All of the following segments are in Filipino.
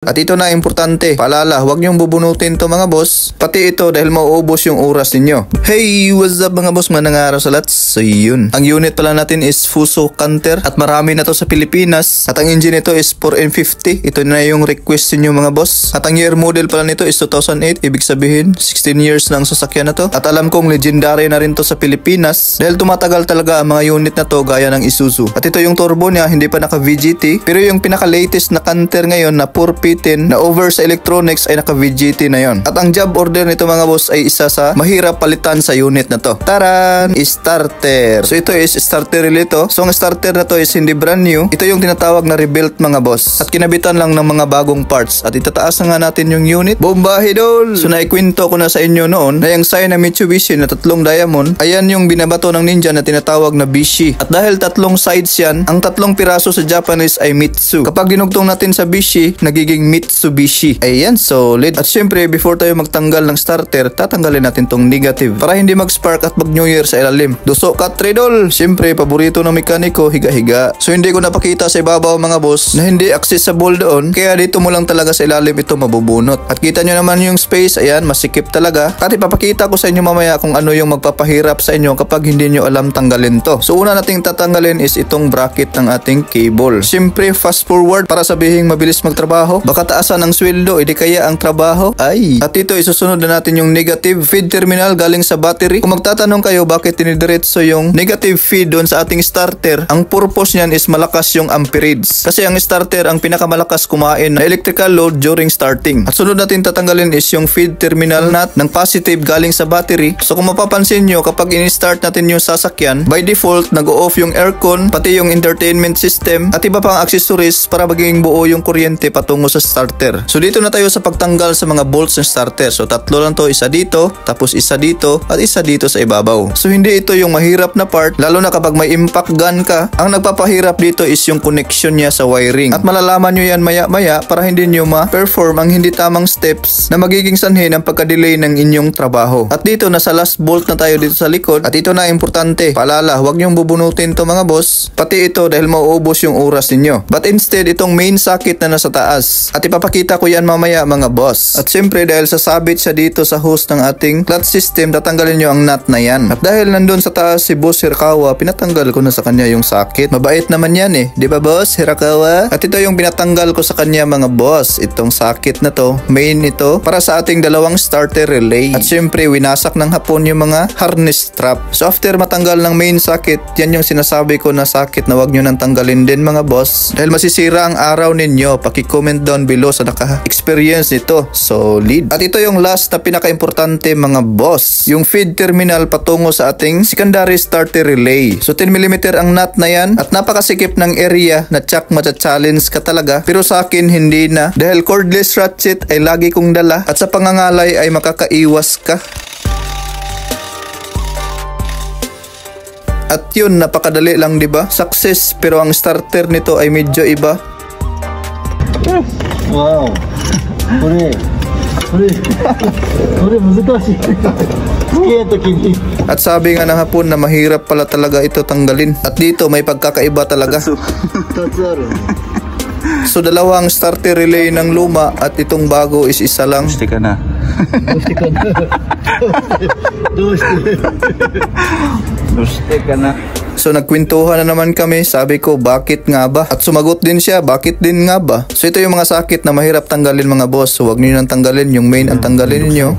At ito na importante, paalala, huwag niyong bubunutin to mga boss. Pati ito dahil mauubos yung oras ninyo. Hey, what's up mga boss, manang araw sa lahat. So yun, ang unit pala natin is Fuso Canter at marami na to sa Pilipinas. At ang engine nito is 4N50. Ito na yung request niyo mga boss. At ang year model pala nito is 2008. Ibig sabihin, 16 years na ang sasakyan na to. At alam kong legendary na rin to sa Pilipinas dahil tumatagal talaga ang mga unit na to gaya ng Isuzu. At ito yung turbo niya, hindi pa naka VGT. Pero yung pinaka latest na Canter ngayon na 4P na over sa electronics ay naka VGT na yon. At ang job order nito mga boss ay isa sa mahirap palitan sa unit na to. Taran! Starter. So ito is starter relay to. So ang starter na to is hindi brand new. Ito yung tinatawag na rebuilt mga boss. At kinabitan lang ng mga bagong parts. At itataas na nga natin yung unit. Bombahe dol! So naikwento ko na sa inyo noon na yung sign na Mitsubishi na tatlong diamond, ayan yung binabato ng Ninja na tinatawag na Bishi. At dahil tatlong sides yan, ang tatlong piraso sa Japanese ay Mitsu. Kapag ginugtong natin sa Bishi, nagiging Mitsubishi. Ayan, solid. At syempre, before tayo magtanggal ng starter, tatanggalin natin tong negative para hindi mag-spark at mag-New Year sa ilalim. Duso ka, tredol! Syempre, paborito ng mekaniko, higa-higa. So, hindi ko napakita sa ibabaw mga boss na hindi accessible doon. Kaya dito mo lang talaga sa ilalim ito mabubunot. At kita nyo naman yung space, ayan, masikip talaga. At ipapakita ko sa inyo mamaya kung ano yung magpapahirap sa inyo kapag hindi nyo alam tanggalin to. So, una nating tatanggalin is itong bracket ng ating cable. Syempre, fast forward para sabihin mabilis magtrabaho. Baka taasan ang sweldo, edi kaya ang trabaho. Ay. At ito isusunod na natin yung negative feed terminal galing sa battery. Kung magtatanong kayo bakit tinidiretso yung negative feed doon sa ating starter, ang purpose niyan is malakas yung amperage. Kasi ang starter ang pinakamalakas kumain na electrical load during starting. At sunod natin tatanggalin is yung feed terminal nut ng positive galing sa battery. So kung mapapansin nyo, kapag in-start natin yung sasakyan, by default nag-o-off yung aircon, pati yung entertainment system at iba pang accessories para maging buo yung kuryente patungo sa starter. So dito na tayo sa pagtanggal sa mga bolts ng starter. So tatlo lang to, isa dito, tapos isa dito, at isa dito sa ibabaw. So hindi ito yung mahirap na part, lalo na kapag may impact gun ka. Ang nagpapahirap dito is yung connection niya sa wiring. At malalaman nyo yan maya-maya para hindi nyo ma-perform ang hindi tamang steps na magiging sanhi ng pagka-delay ng inyong trabaho. At dito nasa last bolt na tayo dito sa likod. At ito na importante, paalala, huwag nyong bubunutin to mga boss. Pati ito dahil mauubos yung oras ninyo. But instead, itong main socket na nasa taas. At ipapakita ko yan mamaya mga boss. At syempre dahil sasabit siya dito sa hose ng ating clutch system, tatanggalin nyo ang nut na yan. At dahil nandun sa taas si Boss Hirakawa, pinatanggal ko na sa kanya yung socket. Mabait naman yan eh. Di ba Boss Hirakawa? At ito yung pinatanggal ko sa kanya mga boss. Itong socket na to, main ito, para sa ating dalawang starter relay. At syempre winasak ng hapon yung mga harness strap. So after matanggal ng main socket, yan yung sinasabi ko na socket na wag nyo nang tanggalin din mga boss. Dahil masisira ang araw ninyo. Paki-comment down below sa naka-experience nito. Solid. At ito yung last na pinaka-importante mga boss. Yung feed terminal patungo sa ating secondary starter relay. So 10mm ang nut na yan. At napakasikip ng area na tsak matcha-challenge ka talaga. Pero sa akin hindi na. Dahil cordless ratchet ay lagi kong dala. At sa pangangalay ay makakaiwas ka. At yun, napakadali lang diba? Success, pero ang starter nito ay medyo iba. Wow. At sabi nga ng hapon na mahirap pala talaga ito tanggalin. At dito may pagkakaiba talaga. So dalawang starter relay ng luma at itong bago is isa lang. Gusti ka na. Gusti ka na. So nagkwentuhan na naman kami, sabi ko bakit nga ba? At sumagot din siya, bakit din nga ba? So ito yung mga sakit na mahirap tanggalin mga boss. So huwag niyo nang tanggalin, yung main ang tanggalin niyo.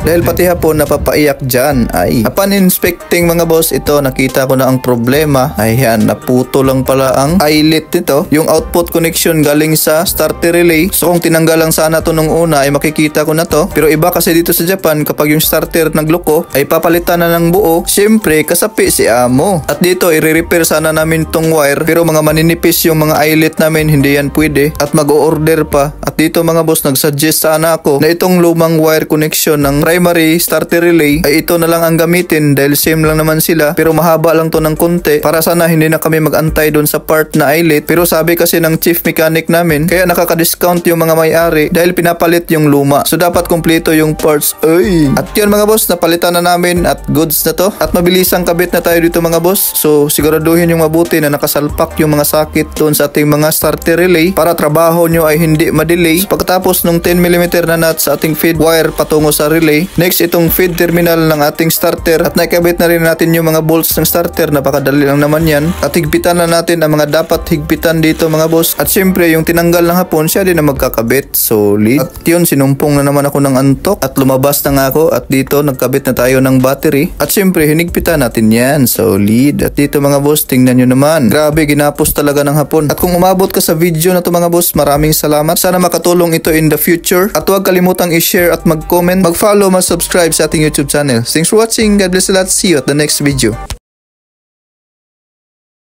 Dahil pati hapon napapaiyak dyan. Ay, upon inspecting mga boss, ito nakita ko na ang problema. Ayan, naputo lang pala ang eyelet nito. Yung output connection galing sa starter relay. So kung tinanggal lang sana to nung una ay makikita ko na to. Pero iba kasi dito sa Japan, kapag yung starter nagloko ay papalitan na ng buo. Siyempre kasapi si amo. At dito i-repair sana namin tong wire. Pero mga maninipis yung mga eyelet namin, hindi yan pwede. At mag-o-order pa. At dito mga boss, nagsuggest nagsuggest sana ako na itong lumang wire connection ng primary starter relay ay ito na lang ang gamitin dahil same lang naman sila pero mahaba lang to ng konti para sana hindi na kami mag-antay doon sa part na eyelet. Pero sabi kasi ng chief mechanic namin kaya nakaka-discount yung mga may-ari dahil pinapalit yung luma. So dapat kumpleto yung parts. Ay! At yun mga boss, napalitan na namin at goods na to. At mabilisang kabit na tayo dito mga boss. So siguraduhin yung mabuti na nakasalpak yung mga sakit doon sa ating mga starter relay para trabaho nyo ay hindi ma-delay. Pagkatapos nung 10mm na nut sa ating feed wire patungo sa relay, next itong feed terminal ng ating starter at nakabit na rin natin yung mga bolts ng starter. Napakadali lang naman yan. At higpitan na natin ang mga dapat higpitan dito mga boss. At syempre yung tinanggal ng hapon siya din na magkakabit. Solid. At yun, sinumpong na naman ako ng antok at lumabas na nga ako at dito nagkabit na tayo ng battery. At syempre hinigpitan natin yan. Solid. At dito mga boss, tingnan nyo naman. Grabe, ginapos talaga ng hapon. At kung umabot ka sa video na to mga boss, maraming salamat. Sana makatulong ito in the future. At huwag kalimutang i-share at mag-comment, mag-follow, mag-subscribe sa ating YouTube channel. Thanks for watching. God bless a lot. See you at the next video.